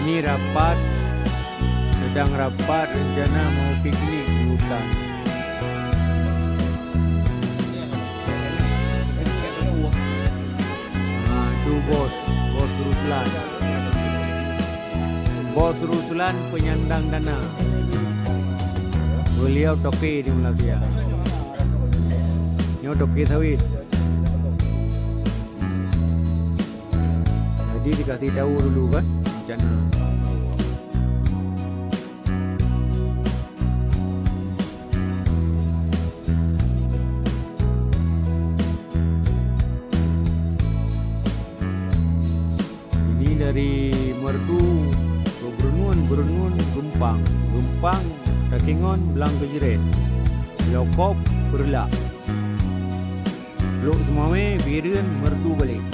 Ini rapat, sedang rapat rencana mau piknik di hutan. Itu bos Ruslan. Bos Ruslan penyandang dana. Beliau toke di Wilayah. Ini toke sawit. Jadi dikasih tahu dulu kan rencana. Ini dari Merdu ke Berenun Gempang Takingon Belang Kejerit Lokop Berlak Lok Semame Biren Merdu balik.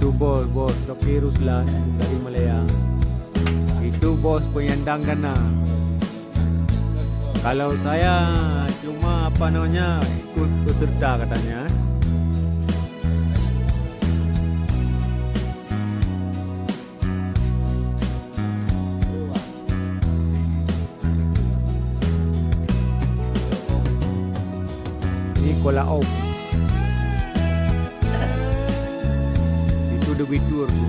Itu bos Dr. Ruslan dari Wilayah. Itu bos penyandang dana. Kalau saya cuma ikut peserta katanya. Ini kola op. Itu debitur tu.